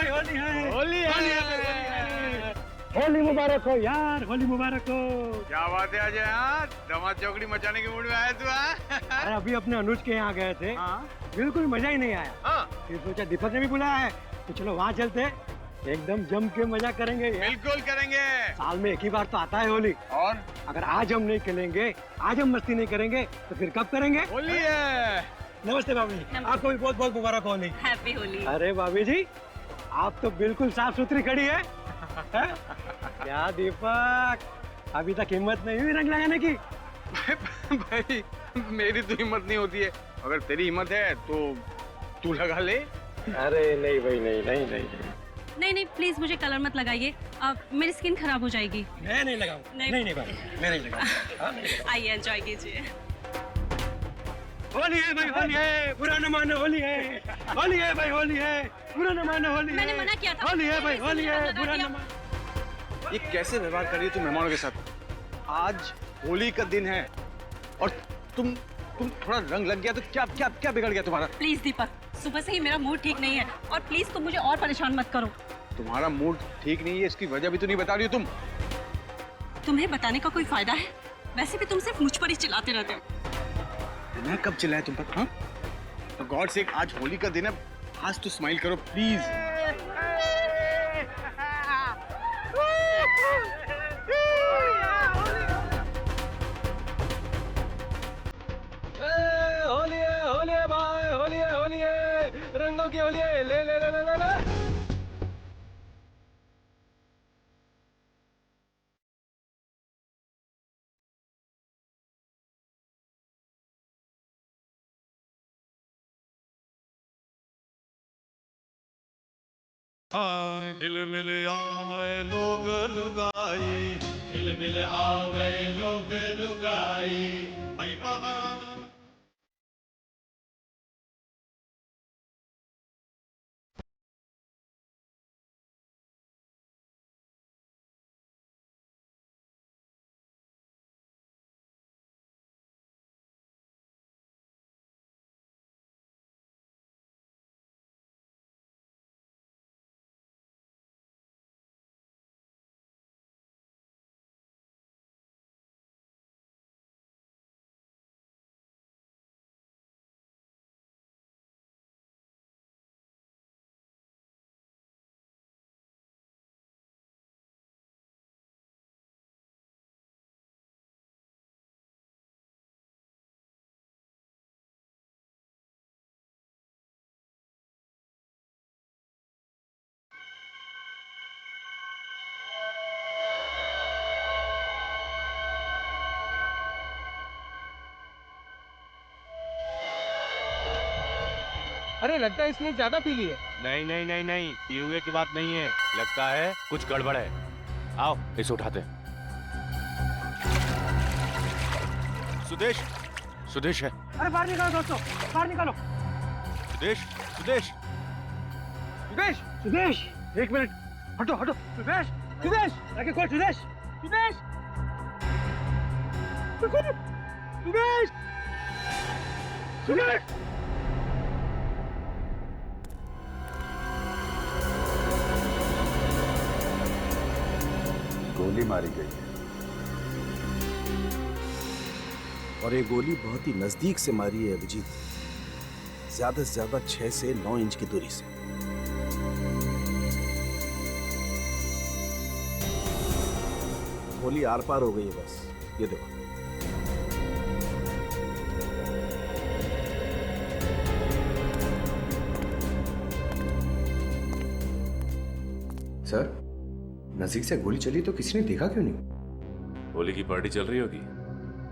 भाई होली है, होली है, होली है। होली मुबारक हो यार, होली मुबारक हो। क्या बात है अजय, हाँ धमाल चौकड़ी मचाने के मूड में आया तू? अरे अभी अपने अनुज के यहाँ गए थे, बिल्कुल मजा ही नहीं आया। फिर सोचा दीपक ने भी बुलाया है तो चलो वहाँ चलते, एकदम जम के मजा करेंगे। बिल्कुल करेंगे, साल में एक ही बार तो आता है होली। और अगर आज हम नहीं खेलेंगे, आज हम मस्ती नहीं करेंगे तो फिर कब करेंगे? होली है। नमस्ते भाभी जी, आपको भी बहुत बहुत मुबारक होली। हैप्पी होली। अरे भाभी जी, आप तो बिल्कुल साफ सुथरी खड़ी है, है? क्या दीपक, अभी तक हिम्मत नहीं हुई रंग लगाने की? भाई मेरी तो हिम्मत नहीं होती है, अगर तेरी हिम्मत है तो तू लगा ले। अरे नहीं भाई, नहीं नहीं नहीं नहीं नहीं प्लीज मुझे कलर मत लगाइए, मेरी स्किन खराब हो जाएगी। मैं नहीं लगाऊंगा। नहीं नहीं भाई, मैं नहीं लगाऊंगा। आइए एंजॉय कीजिए। होली है भाई, होली है, बुरा न मानो, होली है, होली है भाई, होली है, बुरा न मानो, होली है। मैंने मना किया था। होली है भाई, होली है, बुरा न मानो। ये कैसे व्यवहार कर रही है तू मेहमानों के साथ? आज होली का दिन है और तुम थोड़ा रंग लग गया तो क्या क्या क्या बिगड़ गया तुम्हारा? प्लीज दीपक, सुबह से ही मेरा मूड ठीक नहीं है और प्लीज तुम मुझे और परेशान मत करो। तुम्हारा मूड ठीक नहीं है, इसकी वजह भी तो नहीं बता रही हो तुम। तुम्हें बताने का कोई फायदा है? वैसे भी तुम सिर्फ मुझ पर ही चिल्लाते रहते हो। मैं कब चिल्लाया तुम पर? हाँ? तो गॉड से आज होली का दिन है, आज तो स्माइल करो प्लीज। होली है भाई, होली है, रंगों की होली है, ले ले ले ले ले, ले। हिल मिल आवे लोग लुगाई, हिल मिल आवे लोग लुगाई, भाई बाबा। अरे लगता है इसने ज्यादा पी ली है। नहीं नहीं नहीं नहीं, पीने की बात नहीं है, लगता है कुछ गड़बड़ है। आओ इसे उठाते हैं। सुदेश, सुदेश है। अरे बाहर निकालो दोस्तों, बाहर निकालो। सुदेश, सुदेश, सुदेश, सुदेश, एक मिनट, हटो हटो। सुदेश, सुदेश, आगे खोल। सुदेश, सुदेश, सुदेश, सुदेश। गोली मारी गई है और ये गोली बहुत ही नजदीक से मारी है अभिजीत, ज्यादा से ज्यादा 6 से 9 इंच की दूरी से। गोली आर पार हो गई है बस, ये देखो। सर, नजदीक से गोली चली तो किसी ने देखा क्यों नहीं? होली की पार्टी चल रही होगी,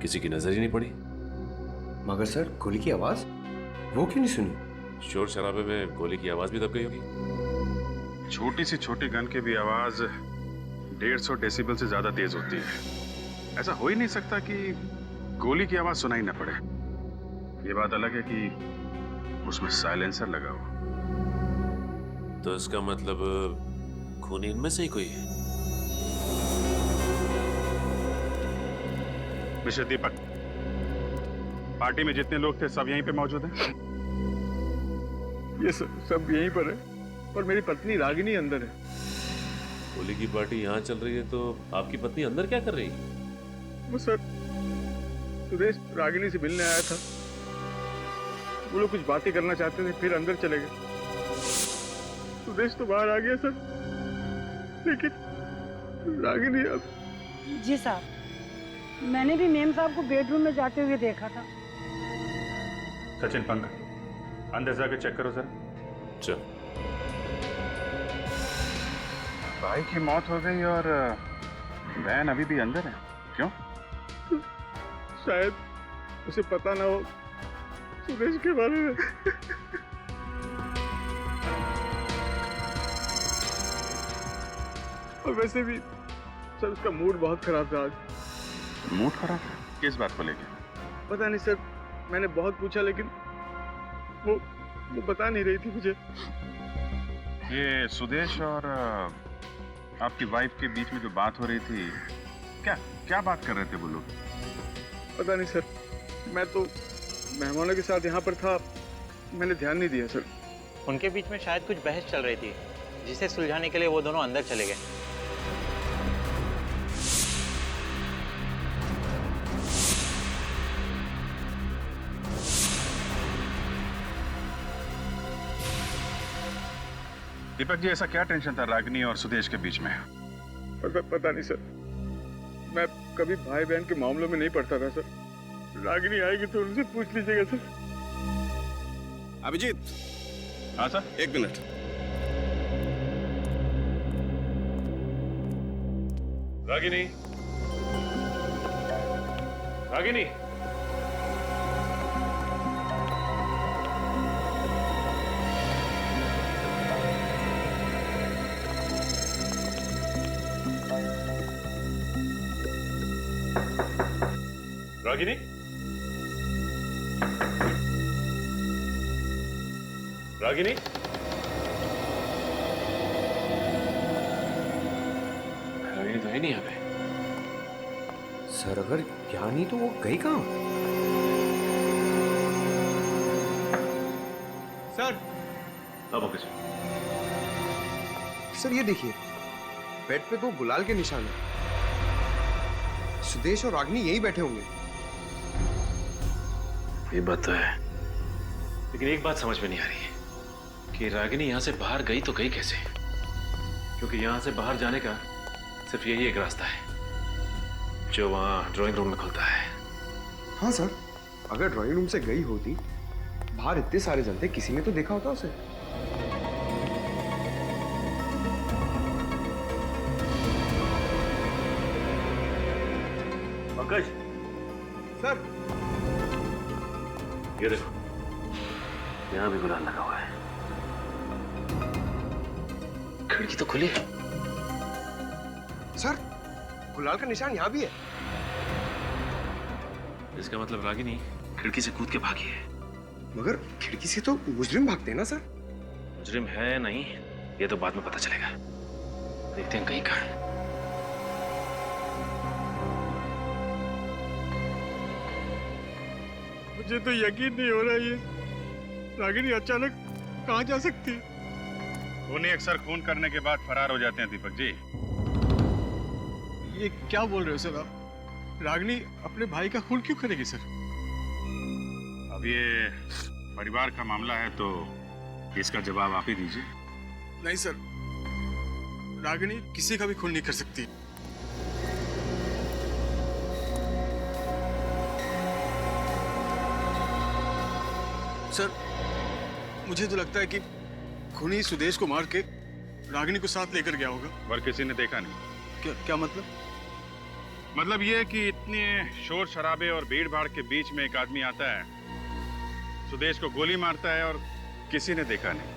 किसी की नजर ही नहीं पड़ी। मगर सर, गोली की आवाज वो क्यों नहीं सुनी? शोर शराबे में गोली की आवाज भी दब गई होगी। छोटी सी छोटी गन की भी आवाज 150 डेसिबल से ज्यादा तेज होती है। ऐसा हो ही नहीं सकता कि गोली की आवाज सुनाई न पड़े। ये बात अलग है कि उसमें साइलेंसर लगा हो। तो इसका मतलब खूनी इनमें से ही कोई है। मिस्टर दीपक, पार्टी में जितने लोग थे सब यहीं पे मौजूद हैं? ये सब यहीं पर है। पर मेरी पत्नी रागिनी अंदर है। होली की पार्टी यहाँ चल रही है तो आपकी पत्नी अंदर क्या कर रही है? वो सर, सुदेश रागिनी से मिलने आया था। वो लोग कुछ बातें करना चाहते थे, फिर अंदर चले गए। सुदेश तो बाहर आ गया सर, लेकिन रागिनी अब। जी साहब, मैंने भी मेम साहब को बेडरूम में जाते हुए देखा था। सचिन, पंकज, अंदर जाके चेक करो सर। चल। भाई की मौत हो गई और बहन अभी भी अंदर है, क्यों? शायद उसे पता ना हो सुदेश के बारे में। और वैसे भी सर, उसका मूड बहुत खराब था आज। मूड खराब है? किस बात को लेकर? पता नहीं सर, मैंने बहुत पूछा लेकिन वो बता नहीं रही थी मुझे। ये सुदेश और आपकी वाइफ के बीच में जो बात हो रही थी, क्या बात कर रहे थे वो लोग? पता नहीं सर, मैं तो मेहमानों के साथ यहाँ पर था, मैंने ध्यान नहीं दिया सर। उनके बीच में शायद कुछ बहस चल रही थी, जिसे सुलझाने के लिए वो दोनों अंदर चले गए। दीपक जी, ऐसा क्या टेंशन था रागिनी और सुदेश के बीच में? पता नहीं सर, मैं कभी भाई बहन के मामलों में नहीं पड़ता था सर। रागिनी आएगी तो उनसे पूछ लीजिएगा सर। अभिजीत। हाँ सर। 1 मिनट। रागिनी, रागिनी, रागिनी, रागिनी, रागिनी तो है नहीं यहाँ पे। सर, अगर यहाँ नहीं तो वो गई कहाँ? सर। अब ओके सर, ये देखिए, बेड पे 2 गुलाल के निशान हैं। सुदेश और रागिनी यहीं बैठे होंगे। ये बात तो है, लेकिन एक बात समझ में नहीं आ रही है कि रागिनी यहाँ से बाहर गई तो गई कैसे? क्योंकि यहाँ से बाहर जाने का सिर्फ यही एक रास्ता है, जो वहाँ ड्राइंग रूम में खुलता है। हाँ सर, अगर ड्राइंग रूम से गई होती, बाहर इतने सारे जन थे, किसी ने तो देखा होता उसे। पंकज। सर। ये देखो, यहाँ भी गुलाल लगा हुआ है। खिड़की तो खुली है। सर, गुलाल का निशान यहाँ भी है। इसका मतलब रागिनी खिड़की से कूद के भागी है। मगर खिड़की से तो मुजरिम भागते हैं ना सर? मुजरिम है नहीं, ये तो बाद में पता चलेगा। देखते हैं कहीं कहाँ है। मुझे तो यकीन नहीं हो रहा है, ये रागिनी अचानक कहाँ जा सकती है? खूनी अक्सर खून करने के बाद फरार हो जाते हैं दीपक जी। ये क्या बोल रहे हो सर आप? रागिनी अपने भाई का खून क्यों करेगी सर? अब ये परिवार का मामला है तो इसका जवाब आप ही दीजिए। नहीं सर, रागिनी किसी का भी खून नहीं कर सकती। सर, मुझे तो लगता है कि खूनी सुदेश को मार के रागिनी को साथ लेकर गया होगा। पर किसी ने देखा नहीं। क्या मतलब? मतलब ये कि इतने शोर शराबे और भीड़ भाड़ के बीच में एक आदमी आता है, सुदेश को गोली मारता है और किसी ने देखा नहीं।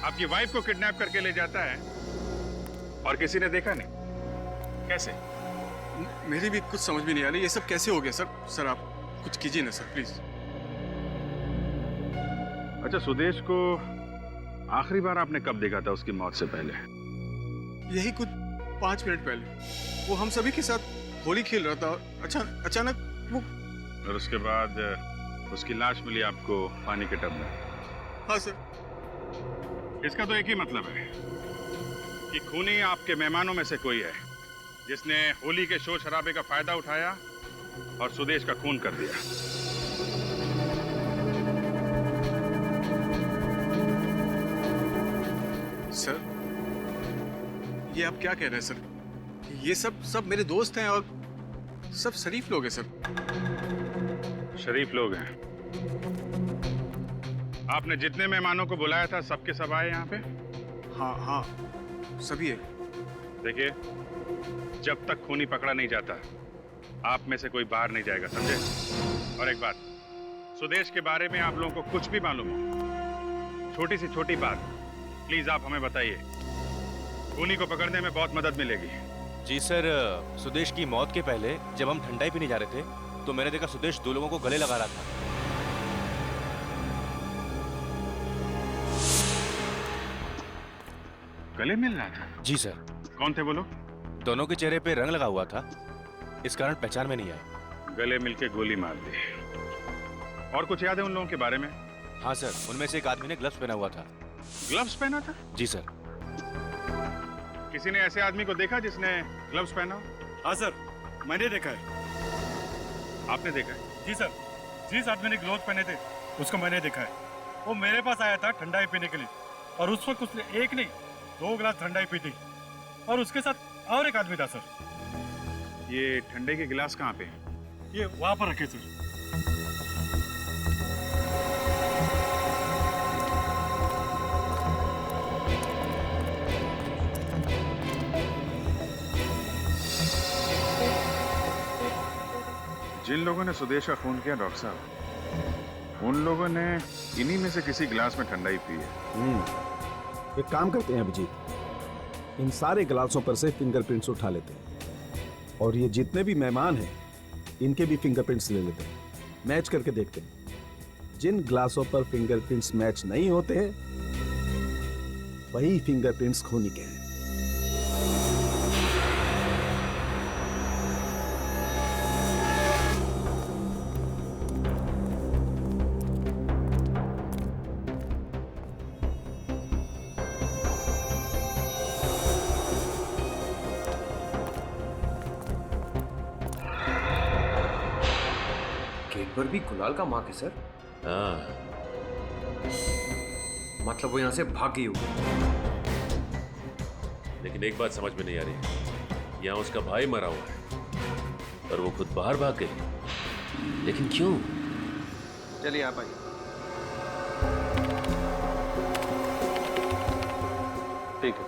आपकी वाइफ को किडनैप करके ले जाता है और किसी ने देखा नहीं। कैसे? मेरी भी कुछ समझ में नहीं आ रही, ये सब कैसे हो गया सर? सर आप कुछ कीजिए ना सर, प्लीज। अच्छा, सुदेश को आखिरी बार आपने कब देखा था उसकी मौत से पहले? यही कुछ 5 मिनट पहले। वो हम सभी के साथ होली खेल रहा था और अचानक वो। और उसके बाद उसकी लाश मिली आपको पानी के टब में। हाँ सर। इसका तो एक ही मतलब है कि खूनी आपके मेहमानों में से कोई है जिसने होली के शोर शराबे का फायदा उठाया और सुदेश का खून कर दिया। सर, ये आप क्या कह रहे हैं सर? ये सब मेरे दोस्त हैं और सब शरीफ लोग हैं सर। शरीफ लोग हैं। आपने जितने मेहमानों को बुलाया था सबके सब आए यहाँ पे? हाँ, सभी है। देखिए, जब तक खूनी पकड़ा नहीं जाता आप में से कोई बाहर नहीं जाएगा, समझे? और एक बात, सुदेश के बारे में आप लोगों को कुछ भी मालूम हो, छोटी से छोटी बात प्लीज आप हमें बताइए। खूनी को पकड़ने में बहुत मदद मिलेगी। जी सर, सुदेश की मौत के पहले जब हम ठंडाई पीने जा रहे थे तो मैंने देखा सुदेश 2 लोगों को गले लगा रहा था। गले मिल रहा था? जी सर। कौन थे वो लोग? दोनों के चेहरे पे रंग लगा हुआ था, इस कारण पहचान में नहीं आया। गले मिलके गोली मार दी। और कुछ याद है उन लोगों के बारे में? हाँ सर, उनमें से एक आदमी ने ग्लव्स पहना हुआ था। ग्लव्स पहना था? जी सर। किसी ने ऐसे आदमी को देखा जिसने ग्लव्स पहना हो? हाँ सर, मैंने देखा है। आपने देखा है? जी सर, जिस आदमी ने ग्लव्स पहने थे उसको मैंने देखा है। वो मेरे पास आया था ठंडाई पीने के लिए और उस वक्त उसने 1 नहीं 2 गिलास ठंडाई पी थी और उसके साथ और एक आदमी था सर। ये ठंडे के गिलास कहाँ पे? ये वहां पर रखे सर। जिन लोगों ने सुदेश का खून किया डॉक्टर साहब, उन लोगों ने इन्हीं में से किसी गिलास में ठंडाई पी है। एक काम करते हैं अभिजीत, इन सारे गिलासों पर से फिंगरप्रिंट्स उठा लेते हैं और ये जितने भी मेहमान हैं इनके भी फिंगरप्रिंट्स ले लेते हैं, मैच करके देखते हैं। जिन गिलासों पर फिंगरप्रिंट्स मैच नहीं होते वही फिंगरप्रिंट्स खूनी के हैं। पर भी गुलाल का मार्क है सर। हाँ। मतलब वो यहाँ से भाग गई होगी। लेकिन एक बात समझ में नहीं आ रही, यहाँ उसका भाई मरा हुआ है और वो खुद बाहर भाग गई, लेकिन क्यों? चलिए आप आइए। ठीक है।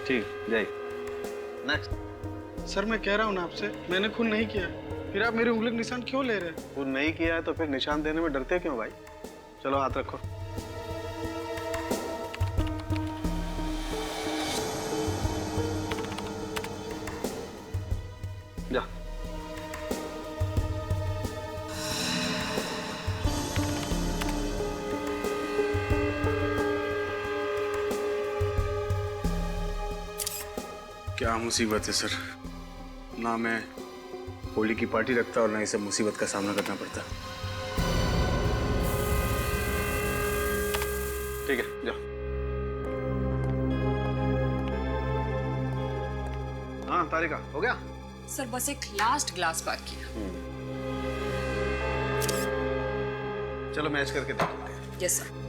ठीक, जाइए। नेक्स्ट। सर मैं कह रहा हूँ ना आपसे, मैंने खून नहीं किया, फिर आप मेरे उंगली के निशान क्यों ले रहे हैं? खून नहीं किया है तो फिर निशान देने में डरते क्यों भाई? चलो हाथ रखो। जा। क्या मुसीबत है सर, ना मैं होली की पार्टी रखता और ना ही सब मुसीबत का सामना करना पड़ता। ठीक है, जाओ। हाँ तारिका, हो गया? सर बस एक लास्ट ग्लास बाकी है। चलो मैच करके देखते हैं। Yes sir.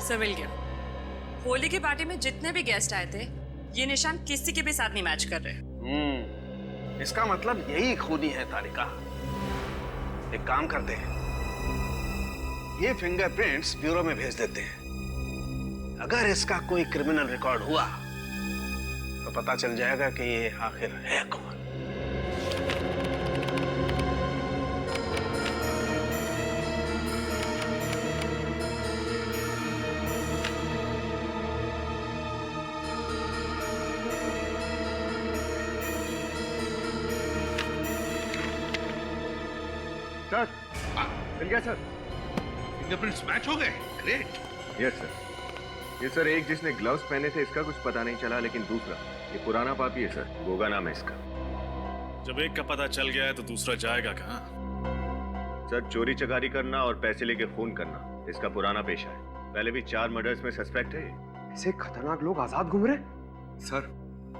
सर मिल गया। होली की पार्टी में जितने भी गेस्ट आए थे ये निशान किसी के भी साथ नहीं मैच कर रहे। इसका मतलब यही खूनी है तारिका। एक काम करते हैं, ये फिंगरप्रिंट्स ब्यूरो में भेज देते हैं। अगर इसका कोई क्रिमिनल रिकॉर्ड हुआ तो पता चल जाएगा कि ये आखिर है कौन। सर मिल गया सर। फिंगरप्रिंट्स मैच हो गए। ग्रेट। Yes sir. ये सर एक जिसने ग्लव्स पहने थे इसका कुछ पता नहीं चला, लेकिन दूसरा ये पुराना पापी है सर, गोगा नाम है इसका। जब एक का पता चल गया है तो दूसरा जाएगा कहाँ? सर चोरी चकारी करना और पैसे लेके खून करना इसका पुराना पेशा है। पहले भी 4 मर्डर्स में सस्पेक्ट है। ऐसे खतरनाक लोग आजाद घूम रहे? सर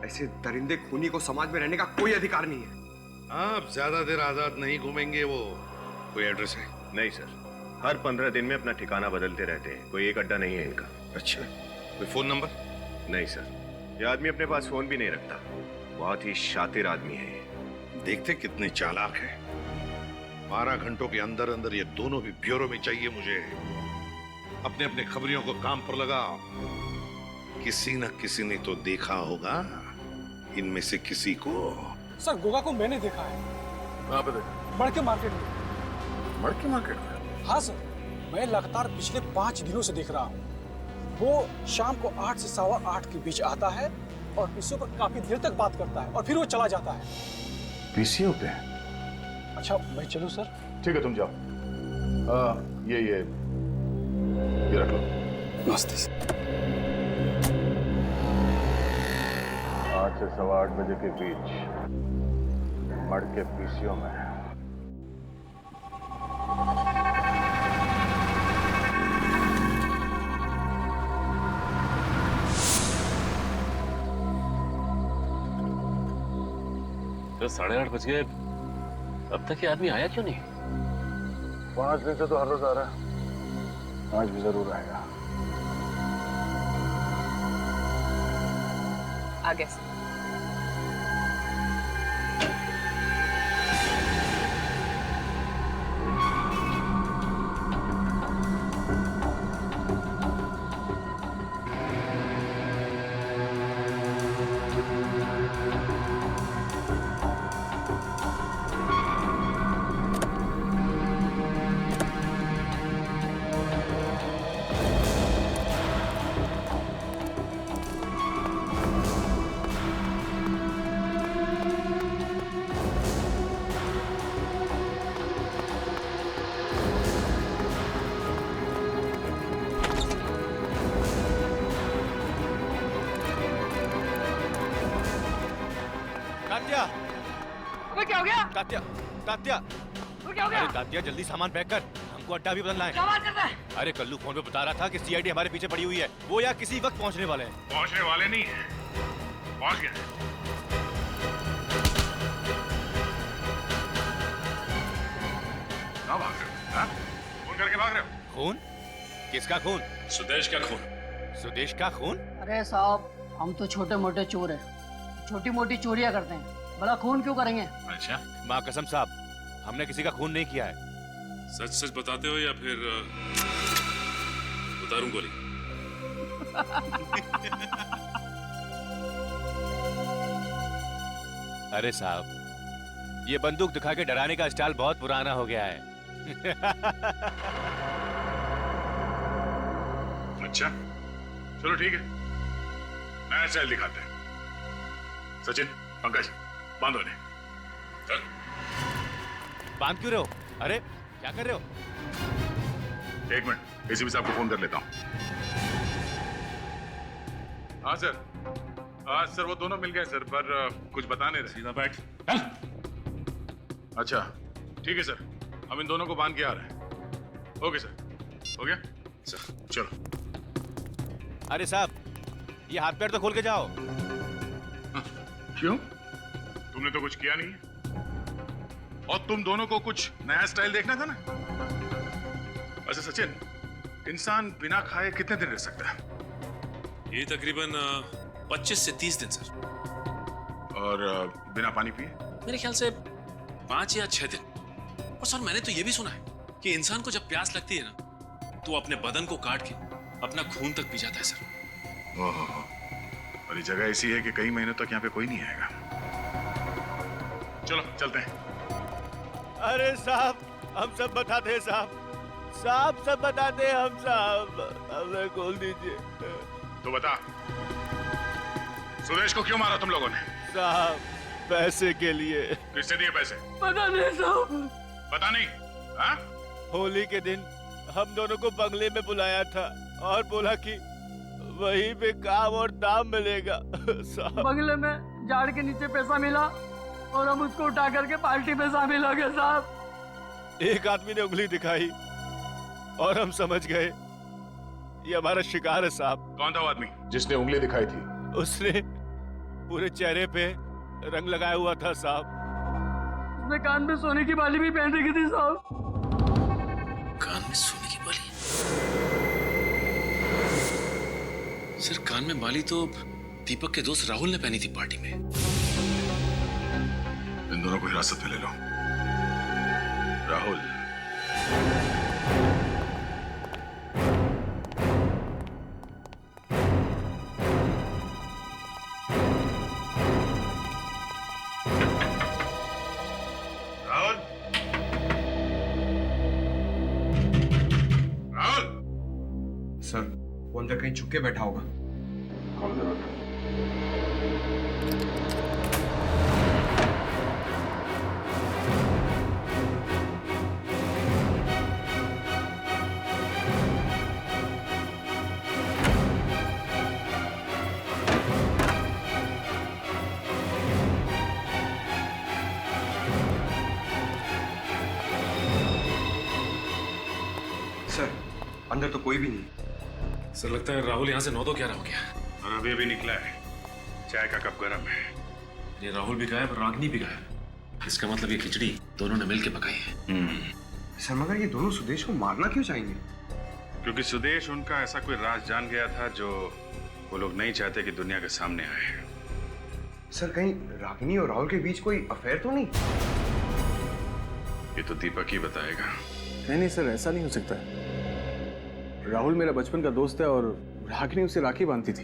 ऐसे दरिंदे खूनी को समाज में रहने का कोई अधिकार नहीं है। आप ज्यादा देर आजाद नहीं घूमेंगे। वो कोई एड्रेस है? नहीं सर, हर 15 दिन में अपना ठिकाना बदलते रहते हैं, कोई एक अड्डा नहीं है इनका। अच्छा, कोई फोन नंबर? नहीं सर, ये आदमी अपने पास फोन भी नहीं रखता। बहुत ही शातिर आदमी है ये। देखते कितने चालाक है। 12 घंटों के अंदर अंदर ये दोनों भी ब्यूरो में चाहिए मुझे। अपने अपने खबरियों को काम पर लगाओ। किसी न किसी ने तो देखा होगा इनमें से किसी को। सर गोगा को मैंने देखा है। कहाँ पे देखा? मड़के मार्केट में। मड़के मार्केट में? हाँ सर, मैं लगातार पिछले 5 दिनों से देख रहा हूँ। वो शाम को 8 से 8:15 के बीच आता है और पीसीओ पर काफी देर तक बात करता है और फिर वो चला जाता है। पीसीओ पे? अच्छा मैं चलूँ सर? ठीक है तुम जाओ। ये रख लो। नमस्ते सर। 8 से 8:15 बजे के बीच मड़के पीसीओ में। तो 8:30 बज गए, अब तक ये आदमी आया क्यों नहीं? 5 दिन से तो हर रोज आ रहा है, आज भी जरूर आएगा। आ गया सर। क्या हो गया? तात्या, तात्या, क्या हो गया? अरे तात्या जल्दी सामान पैक कर, हमको अड्डा भी बदलना है। क्या बात करता है? अरे कल्लू फोन पे बता रहा था कि सीआईडी हमारे पीछे पड़ी हुई है, वो यार किसी वक्त पहुंचने वाले हैं। पहुंचने वाले नहीं है, पहुंच गए। क्या भाग रहे हो? फोन करके भाग रहे हो? खून? किसका खून? सुदेश का खून। सुदेश का खून? अरे साहब हम तो छोटे मोटे चोर हैं, छोटी मोटी चोरियां करते हैं, बड़ा खून क्यों करेंगे? अच्छा, माँ कसम साहब, हमने किसी का खून नहीं किया है। सच सच बताते हो या फिर उतारूं गोली? अरे साहब, ये बंदूक दिखा के डराने का स्टाइल बहुत पुराना हो गया है। अच्छा, चलो ठीक है, नया स्टाइल दिखाते हैं। सचिन, पंकज, बांधो इन्हें। चल। बांध क्यों रहे हो? अरे क्या कर रहे हो? 1 मिनट, एसीपी साहब को फोन कर लेता हूँ। हाँ सर, सर वो दोनों मिल गए सर, पर कुछ बता नहीं रहे। सीधा बैठ। अच्छा ठीक है सर, हम इन दोनों को बांध के आ रहे हैं। ओके सर, हो गया सर, चलो। अरे साहब, ये हाथ पैर तो खोल के जाओ। क्यों? तुमने तो कुछ किया नहीं है, और तुम दोनों को कुछ नया स्टाइल देखना था ना। अच्छा सचिन, इंसान बिना खाए कितने दिन रह सकता है? ये तकरीबन 25 से 30 दिन सर। और बिना पानी पिए? मेरे ख्याल से 5 या 6 दिन। और सर मैंने तो ये भी सुना है कि इंसान को जब प्यास लगती है ना, तो अपने बदन को काट के अपना खून तक पी जाता है सर। ओहो, और ये जगह ऐसी है कि कई महीनों तक यहाँ पे कोई नहीं आएगा। चलो चलते हैं। अरे साहब, हम सब बताते हैं साहब, साहब सब बताते हैं हम साहब, हमें खोल दीजिए। तो बता, सुदेश को क्यों मारा तुम लोगों ने? साहब पैसे के लिए। किससे दिए पैसे? पता नहीं साहब। पता नहीं? हाँ? होली के दिन हम दोनों को बंगले में बुलाया था और बोला कि वहीं पे काम और दाम मिलेगा। साहब बंगले में झाड़ के नीचे पैसा मिला और हम उसको उठा करके पार्टी में शामिल हो गए साहब। एक आदमी ने उंगली दिखाई और हम समझ गए ये हमारा शिकार है साहब। कौन था वो आदमी जिसने उंगली दिखाई थी? उसने पूरे चेहरे पे रंग लगाया हुआ था साहब। उसने कान में सोने की बाली भी पहन रखी थी साहब। कान में सोने की बाली? सर कान में बाली तो दीपक के दोस्त राहुल ने पहनी थी पार्टी में। इन दोनों को हिरासत में ले लो। राहुल, सर वो अंदर कहीं छुप के बैठा होगा। सर अंदर तो कोई भी नहीं। सर लगता है राहुल यहाँ से 9-11 हो गया। और अभी अभी निकला है, चाय का कप गर्म है। ये राहुल भी गायब, रागनी भी गायब। इसका मतलब ये खिचड़ी दोनों ने मिलके पकाई है। सर मगर ये दोनों सुदेश को मारना क्यों चाहेंगे? क्योंकि सुदेश उनका ऐसा कोई राज जान गया था जो वो लोग नहीं चाहते कि दुनिया के सामने आए। सर कहीं रागिनी और राहुल के बीच कोई अफेयर तो नहीं? ये तो दीपक ही बताएगा। नहीं सर, ऐसा नहीं हो सकता। राहुल मेरा बचपन का दोस्त है और रागिनी उसे राखी बांधती थी।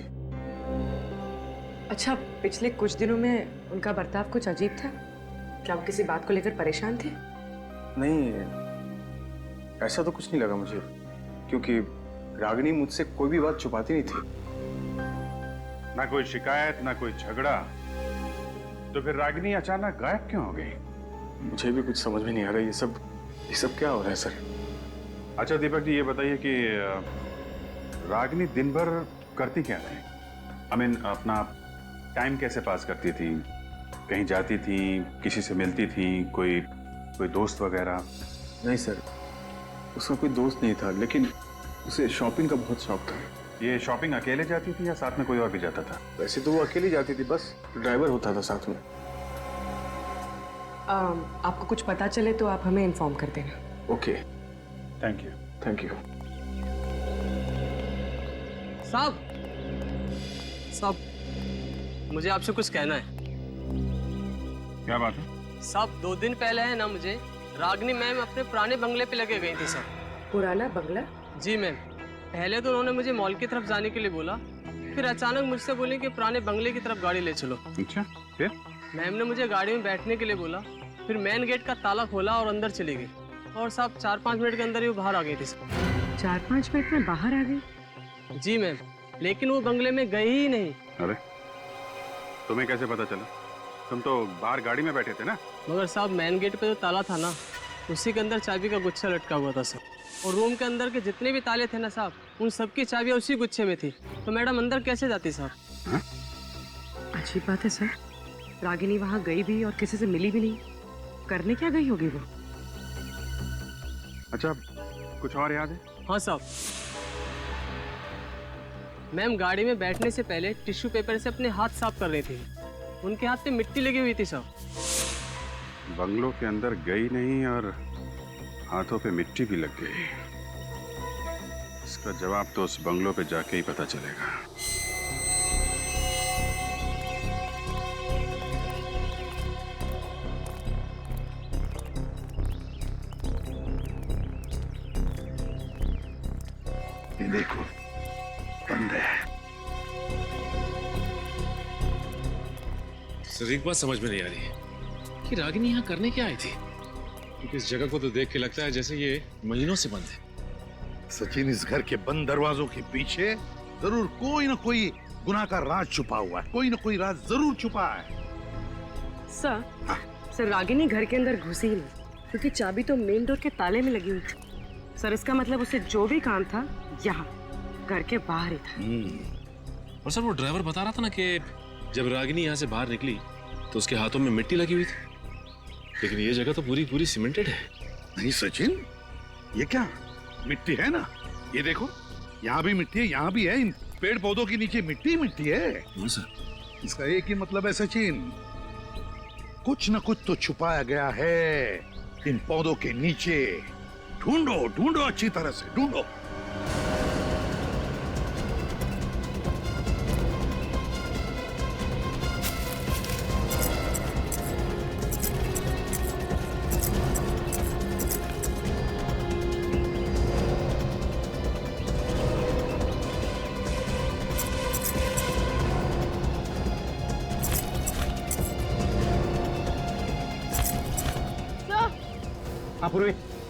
अच्छा, पिछले कुछ दिनों में उनका बर्ताव कुछ अजीब था। क्या वो किसी बात को लेकर परेशान थे? नहीं, ऐसा तो कुछ नहीं लगा मुझे, क्योंकि रागिनी मुझसे कोई भी बात छुपाती नहीं थी। ना कोई शिकायत, ना कोई झगड़ा, तो फिर रागिनी अचानक गायब क्यों हो गई? मुझे भी कुछ समझ में नहीं आ रहा। ये सब क्या हो रहा है सर? अच्छा दीपक जी, ये बताइए कि रागिनी दिन भर करती क्या थी? I mean, अपना टाइम कैसे पास करती थी? कहीं जाती थी, किसी से मिलती थी, कोई दोस्त वगैरह? नहीं सर, उसका कोई दोस्त नहीं था, लेकिन उसे शॉपिंग का बहुत शौक था। ये शॉपिंग अकेले जाती थी या साथ में कोई और भी जाता था? वैसे तो वो अकेली जाती थी, बस ड्राइवर होता था साथ में। आपको कुछ पता चले तो आप हमें इन्फॉर्म कर देना। Okay, thank you. Thank you. साहब, मुझे आपसे कुछ कहना है। क्या बात है? साहब 2 दिन पहले है ना, मुझे रागिनी मैम अपने पुराने बंगले पे लगे गई थी सर। पुराना बंगला? जी मैम। पहले तो उन्होंने मुझे मॉल की तरफ जाने के लिए बोला, फिर अचानक मुझसे बोले कि पुराने बंगले की तरफ गाड़ी ले चलो। अच्छा, फिर? मैम ने मुझे गाड़ी में बैठने के लिए बोला, फिर मेन गेट का ताला खोला और अंदर चली गई। और साहब 4-5 मिनट के अंदर ही वो बाहर आ गई थी सर। 4-5 मिनट में बाहर आ गई? जी मैम, लेकिन वो बंगले में गई ही नहीं। अरे, तुम्हें कैसे पता चला? तुम तो बाहर गाड़ी में बैठे थे ना? मगर साहब मेन गेट पे जो ताला था ना, उसी के अंदर चाबी का गुच्छा लटका हुआ था सर। और रूम के अंदर के जितने भी ताले थे ना साहब, उन सबकी चाबियां उसी गुच्छे में थी। तो मैडम अंदर कैसे जाती साहब? अच्छी बात है सर, रागिनी वहाँ गई भी और किसी से मिली भी नहीं। करने क्या गई होगी वो? अच्छा, कुछ और याद है? हाँ साहब, मैम गाड़ी में बैठने से पहले टिश्यू पेपर से अपने हाथ साफ कर रही थी। उनके हाथ पे मिट्टी लगी हुई थी साहब। बंगलों के अंदर गई नहीं और हाथों पे मिट्टी भी लग गई। इसका जवाब तो उस बंगलों पे जाके ही पता चलेगा। बंद है। सर एक बात समझ में नहीं आ रही कि रागिनी यहाँ करने क्या आई थी, क्योंकि इस जगह को तो देख के लगता है जैसे ये महीनों से बंद है। सचिन, इस घर के बंद दरवाजों के पीछे जरूर कोई ना कोई गुनाह का राज छुपा हुआ है, कोई ना कोई राज जरूर छुपा है। सर, सर रागिनी घर के अंदर घुसी ही नहीं, क्योंकि चाबी तो मेन डोर के ताले में लगी हुई थी। सर इसका मतलब उसे जो भी काम था यहाँ घर के बाहर ही था। और सर वो ड्राइवर बता रहा था ना कि जब रागिनी यहाँ से बाहर निकली तो उसके हाथों में मिट्टी लगी हुई थी, लेकिन ये जगह तो पूरी पूरी सीमेंटेड है। नहीं सचिन, ये क्या मिट्टी है ना, ये देखो यहाँ भी मिट्टी है, यहाँ भी है, इन पेड़ पौधों के नीचे मिट्टी मिट्टी है। सर इसका एक ही मतलब है सचिन, कुछ न कुछ तो छुपाया गया है इन पौधों के नीचे। ढूंढो ढूंढो, अच्छी तरह से ढूंढो।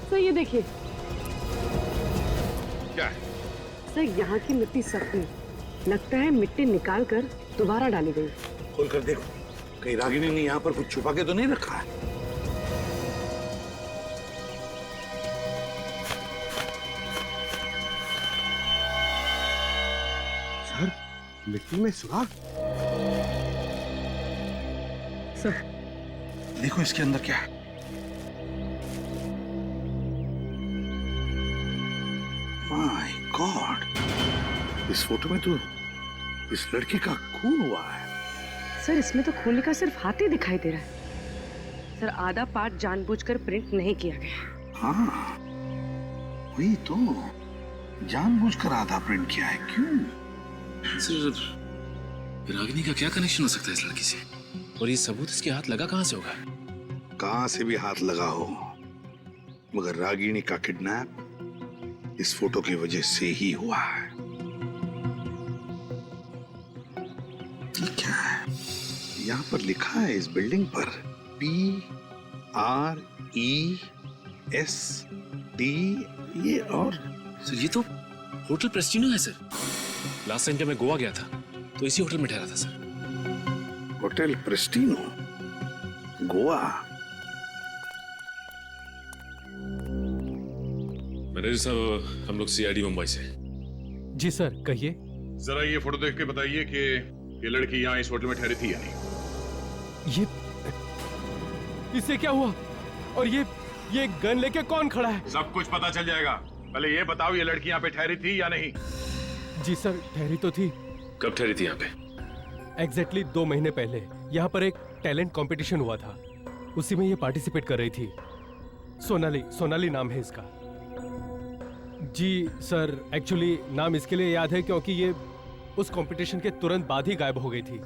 सर ये देखिए, क्या है? सर यहाँ की मिट्टी सख्त नहीं, लगता है मिट्टी निकाल कर दोबारा डाली गई। खोल कर देखो, कहीं रागिनी ने यहाँ पर कुछ छुपा के तो नहीं रखा है। सर, मिट्टी में सुराख। सर देखो इसके अंदर क्या है। माय गॉड, इस फोटो में तो इस लड़की का खून हुआ है। सर इसमें तो खून का सिर्फ हाथ ही दिखाई दे रहा है। सर आधा पार्ट जानबूझकर प्रिंट नहीं किया गया। हाँ वही तो, जानबूझकर आधा प्रिंट किया है। क्यों? सर रागिनी का क्या कनेक्शन हो सकता है इस लड़की से, और ये सबूत इसके हाथ लगा कहाँ से होगा? कहां से भी हाथ लगा हो, मगर रागिनी का किडनैप इस फोटो की वजह से ही हुआ है। ये क्या है? यहाँ पर लिखा है इस बिल्डिंग पर PREST, ये और सर ये तो होटल प्रेस्टिनो है सर। लास्ट टाइम जब मैं गोवा गया था तो इसी होटल में ठहरा था सर। होटल प्रेस्टिनो, गोवा। मैनेजर साहब, हम लोग CID मुंबई से। जी सर, कहिए। जरा ये फोटो देख के बताइए कि ये लड़की यहाँ इस होटल में ठहरी थी या नहीं। ये इससे क्या हुआ? और ये गन लेके कौन खड़ा है? सब कुछ पता चल जाएगा। पहले ये बताओ, ये लड़की यहाँ पे ठहरी थी या नहीं? जी सर, ठहरी तो थी। कब ठहरी थी यहाँ पे? एग्जैक्टली 2 महीने पहले यहाँ पर एक टैलेंट कंपटीशन हुआ था, उसी में ये पार्टिसिपेट कर रही थी। सोनाली नाम है इसका। जी सर, एक्चुअली नाम इसके लिए याद है क्योंकि ये उस कंपटीशन के तुरंत बाद ही गायब हो गई थी।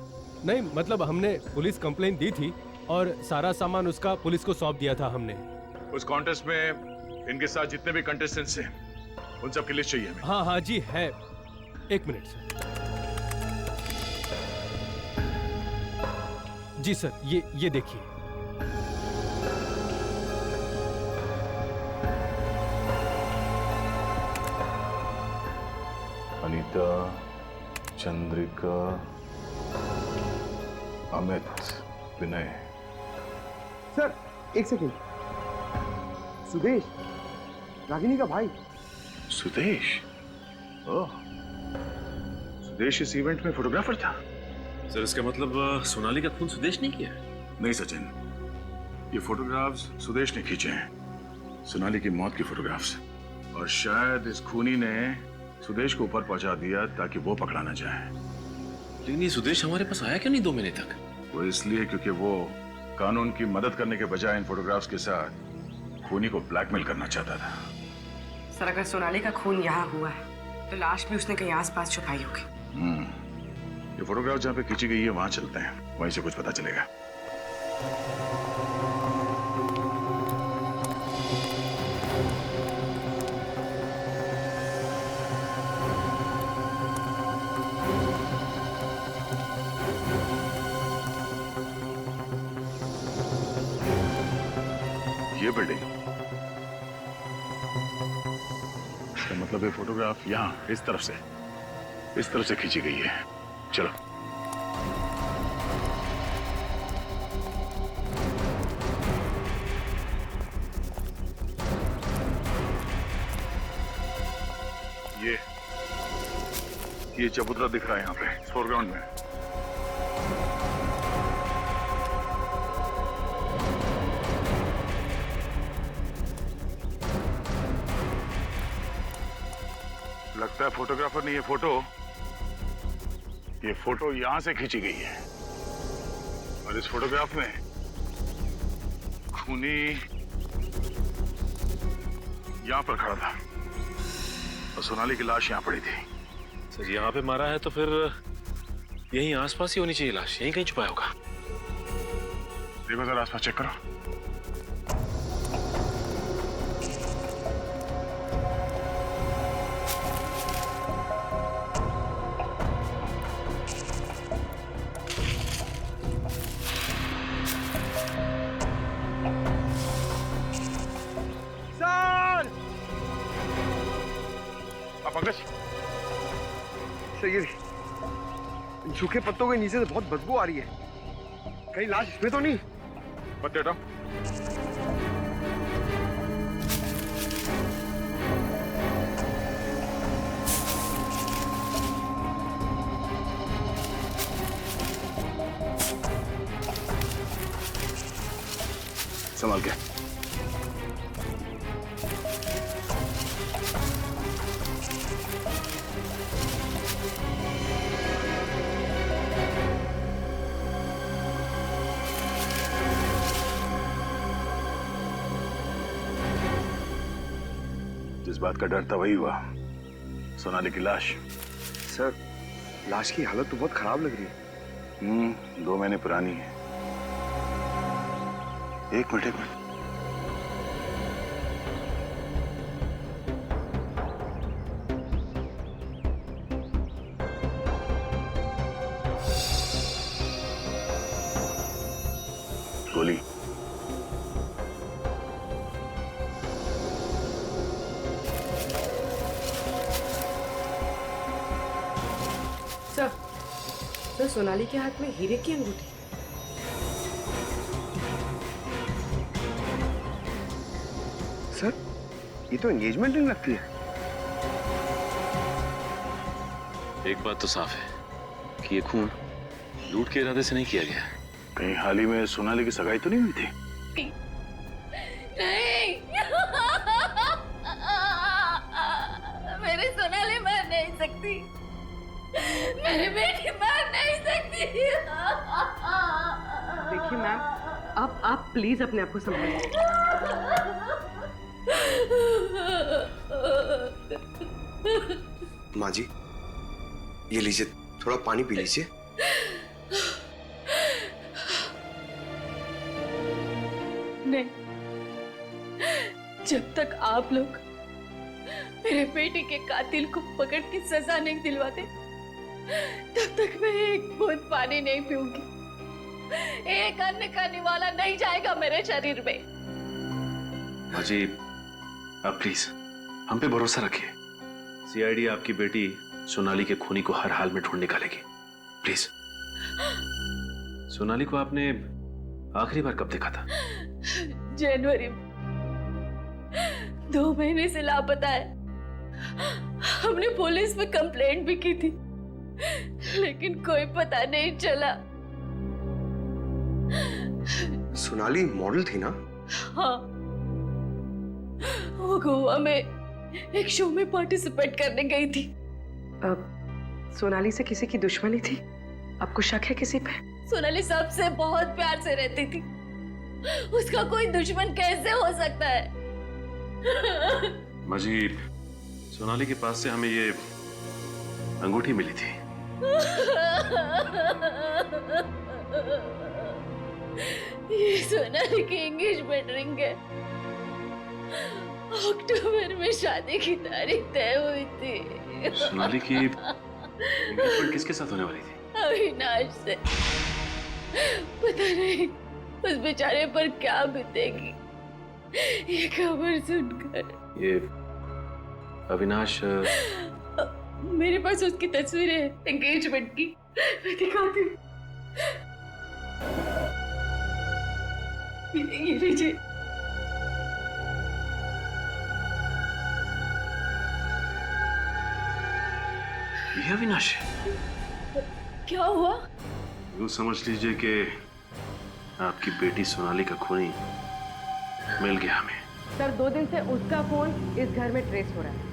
नहीं मतलब हमने पुलिस कंप्लेंट दी थी और सारा सामान उसका पुलिस को सौंप दिया था हमने। उस कॉन्टेस्ट में इनके साथ जितने भी कंटेस्टेंट्स हैं उन सब की लिस्ट चाहिए हमें। हाँ जी है, 1 मिनट सर। जी सर, ये देखिए। अनीता, चंद्रिका, अमित, विनय। सर एक सेकंड, सुदेश, रागिनी का भाई। सुदेश? ओह, सुदेश इस इवेंट में फोटोग्राफर था। सर इसका मतलब सोनाली का खून सुदेश ने किया? नहीं सचिन, ये फोटोग्राफ्स सुदेश ने खींचे हैं, सोनाली की मौत की फोटोग्राफ्स। और शायद इस खूनी ने सुदेश को ऊपर पहुंचा दिया ताकि वो पकड़ा ना जाए। लेकिन ये सुदेश हमारे पास आया क्यों नहीं 2 महीने तक? वो इसलिए क्योंकि वो कानून की मदद करने के बजाय इन फोटोग्राफ्स के साथ खूनी को ब्लैकमेल करना चाहता था। सर अगर सोनाली का खून यहाँ हुआ है तो लाश भी उसने कहीं आसपास छुपाई होगी। ये फोटोग्राफ जहाँ पे खींची गई है वहां चलते हैं, वहीं से कुछ पता चलेगा। ये बिल्डिंग। इसका मतलब ये फोटोग्राफ यहाँ इस तरफ से खींची गई है। चलो। ये चबूतरा दिख रहा है यहाँ पे फोरग्राउंड में। लगता है फोटोग्राफर ने ये फोटो यहां से खींची गई है। और इस फोटोग्राफ में खूनी यहां पर खड़ा था और सोनाली की लाश यहां पड़ी थी। सर यहाँ पे मारा है तो फिर यहीं आसपास ही होनी चाहिए लाश, यहीं कहीं छुपाया होगा। देखो जरा आसपास चेक करो। सही, सूखे पत्तों के नीचे से बहुत बदबू आ रही है। कहीं लाश इसमें तो नहीं? मत हटाओ। संभाल के। जिस बात का डर था वही हुआ, सोनाली की लाश। सर, लाश की हालत तो बहुत खराब लग रही है। 2 महीने पुरानी है। एक मिनट। गोली। सर, सोनाली के हाथ में हीरे की अंगूठी। सर, ये तो एंगेजमेंट रिंग लगती है। एक बात तो साफ है कि ये खून लूट के इरादे से नहीं किया गया। कहीं हाल ही में सोनाली की सगाई तो नहीं हुई थी? नहीं। मेरी सोनाली मर नहीं सकती, मेरी बेटी मर नहीं सकती। देखिए मैम, आप प्लीज अपने आप को संभालिए। माँ जी, ये लीजिए, थोड़ा पानी पी लीजिए। नहीं, जब तक आप लोग मेरे बेटे के कातिल को पकड़ के सजा नहीं दिलवाते, तब तक मैं एक बूंद पानी नहीं पीऊंगी। एक अन्न का निवाला नहीं जाएगा मेरे शरीर में। अजी, आप प्लीज हम पे भरोसा रखिए। सीआईडी आपकी बेटी सोनाली के खूनी को हर हाल में ढूंढ निकालेगी। प्लीज। सोनाली को आपने आखिरी बार कब देखा था? जनवरी में। 2 महीने से लापता है। हमने पुलिस में कंप्लेंट भी की थी, लेकिन कोई पता नहीं चला। सोनाली मॉडल थी ना? हाँ, वो गोवा में एक शो में पार्टिसिपेट करने गई थी। अब सोनाली से किसी की दुश्मनी थी? आपको शक है किसी पे? सोनाली सबसे बहुत प्यार से रहती थी, उसका कोई दुश्मन कैसे हो सकता है? मजीद, सोनाली के पास से हमें ये अंगूठी मिली थी। ये सोनाली की एंगेजमेंट रिंग है। अक्टूबर में शादी की तारीख तय हुई थी। सोनाली की एंगेजमेंट किसके साथ होने वाली थी? अविनाश से। पता नहीं उस बेचारे पर क्या बीतेगी। ये खबर सुनकर। ये अविनाश मेरे पास उसकी तस्वीर है एंगेजमेंट की, मैं दिखाती हूँ। ये लीजिए। ये अविनाश है। क्या हुआ? यूं समझ लीजिए कि आपकी बेटी सोनाली का खूनी मिल गया हमें। सर 2 दिन से उसका फोन इस घर में ट्रेस हो रहा है।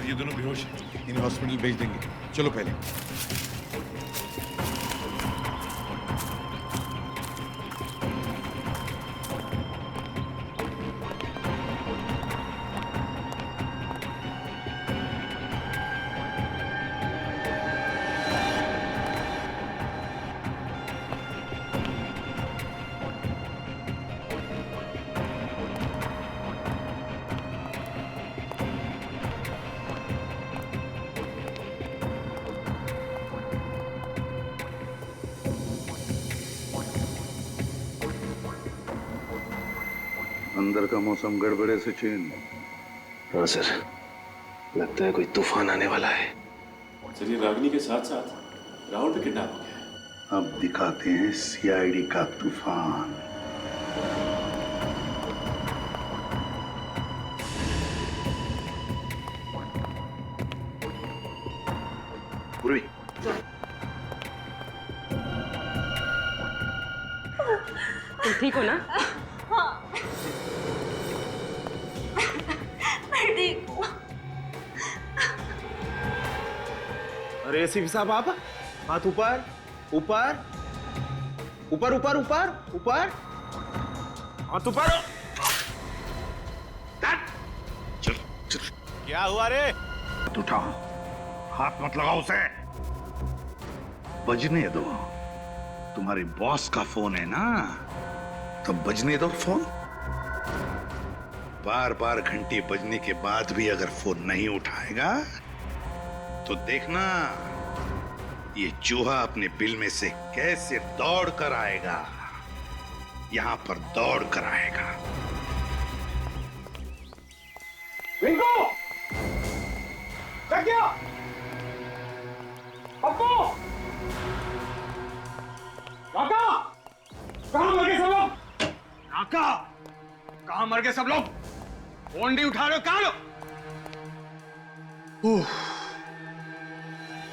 ये दोनों बेहोश हैं, इन्हें हॉस्पिटल भेज देंगे। चलो पहले। अंदर का मौसम गड़बड़े सचिन। हाँ सर, लगता है कोई तूफान आने वाला है। सर ये रागिनी के साथ साथ राहुल भी किडनैप हो गया है। अब दिखाते हैं सीआईडी का तूफान। पूर्वी, तुम ठीक हो ना? हाँ, मैं ठीक हूँ। अरे सीपी साहब, आप हाथ ऊपर ऊपर ऊपर ऊपर ऊपर ऊपर, हाथ ऊपर। क्या हुआ रे? मत उठाओ, हाथ मत लगाओ उसे। बजने दो, तुम्हारे बॉस का फोन है ना, तो बजने दो फोन। बार बार घंटी बजने के बाद भी अगर फोन नहीं उठाएगा तो देखना ये चूहा अपने बिल में से कैसे दौड़ कर आएगा। यहां पर दौड़ कर आएगा। रिंकू! क्या? पप्पू! काका! कहाँ मर गए सब लोग? काका! कहाँ मर गए सब लोग? फोन नहीं उठा रहे हो, कहाँ लोग?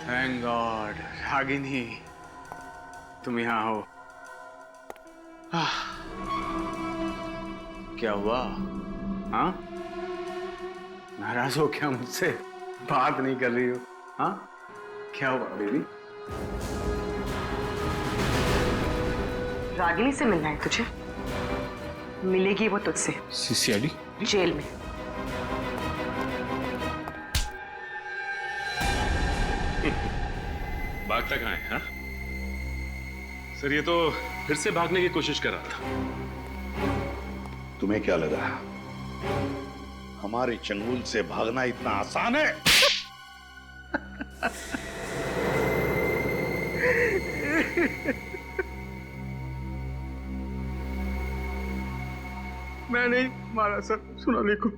थैंक गॉड, रागिनी तुम यहाँ हो। क्या हुआ? हाँ, नाराज हो क्या मुझसे? बात नहीं कर रही हो? हाँ, क्या हुआ बेबी? रागिनी से मिलना है तुझे? मिलेगी वो तुझसे सीआईडी जेल में। भागता कहाँ है? हाँ? सर ये तो फिर से भागने की कोशिश कर रहा था। तुम्हें क्या लगा हमारे चंगुल से भागना इतना आसान है? मैं नहीं मारा सर सोनाली को,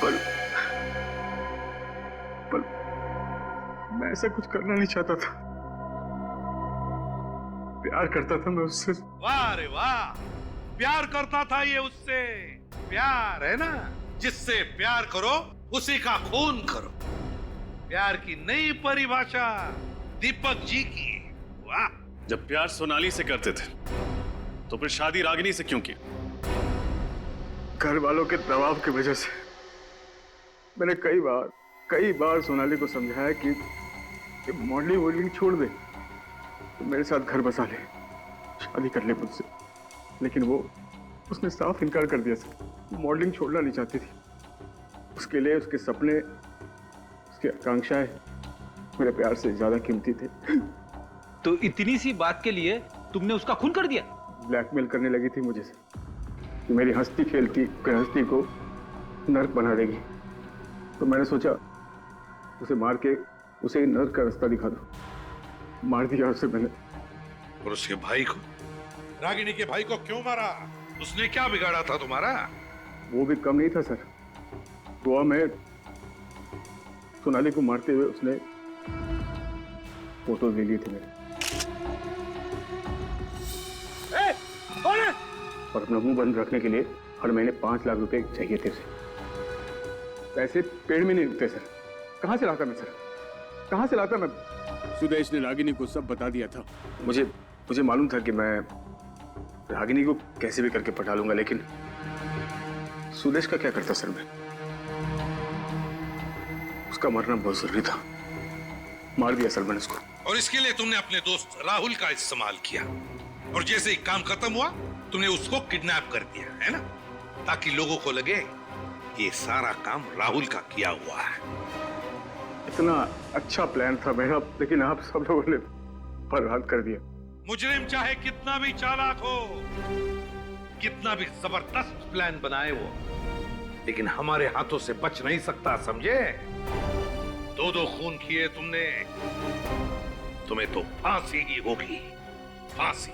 पर मैं ऐसा कुछ करना नहीं चाहता था। प्यार करता था मैं उससे। वाह रे वाह, प्यार करता था ये उससे। प्यार है ना, जिससे प्यार करो उसी का खून करो। प्यार की नई परिभाषा दीपक जी की। वाह! जब प्यार सोनाली से करते थे तो फिर शादी रागिनी से क्यों की? घर वालों के दबाव की वजह से मैंने कई बार सोनाली को समझाया कि मॉडलिंग छोड़ दे, तो मेरे साथ घर बसा ले, शादी कर ले मुझसे, लेकिन उसने साफ इनकार कर दिया सर। मॉडलिंग छोड़ना नहीं चाहती थी। उसके लिए उसके सपने, उसकी आकांक्षाएं मेरे प्यार से ज्यादा कीमती थे। तो इतनी सी बात के लिए तुमने उसका खून कर दिया? ब्लैकमेल करने लगी थी मुझे कि मेरी हंसती खेलती गृहस्थी को नर्क बना देगी, तो मैंने सोचा उसे मार के उसे नर्क का रास्ता दिखा दो। मार दिया उसे मैंने। और उसके भाई को, रागिनी के भाई को क्यों मारा? उसने क्या बिगाड़ा था तुम्हारा? वो भी कम नहीं था सर। गोवा में सोनाली को मारते हुए उसने फोटो ले लिए थे मेरे। और अपना मुंह बंद रखने के लिए हर महीने 5 लाख रुपए चाहिए थे उसे। पैसे पेड़ में नहीं उगते सर। कहां से लाता मैं सर? कहां से लाता मैं? सुदेश ने रागिनी को सब बता दिया था। मुझे मालूम था कि मैं रागिनी को कैसे भी करके पटा लूंगा, लेकिन सुदेश का क्या करता सर मैं? उसका मरना बहुत जरूरी था। मार दिया सर मैंने उसको। और इसके लिए तुमने अपने दोस्त राहुल का इस्तेमाल किया, और जैसे ही काम खत्म हुआ तुमने उसको किडनैप कर दिया, है ना? ताकि लोगों को लगे ये सारा काम राहुल का किया हुआ है। इतना अच्छा प्लान था मेरा, लेकिन आप सब लोगों ने बर्बाद कर दिया। मुजरिम चाहे कितना भी चालाक हो, कितना भी जबरदस्त प्लान बनाए वो, लेकिन हमारे हाथों से बच नहीं सकता, समझे? 2 खून किए तुमने, तुम्हें तो फांसी ही होगी, फांसी।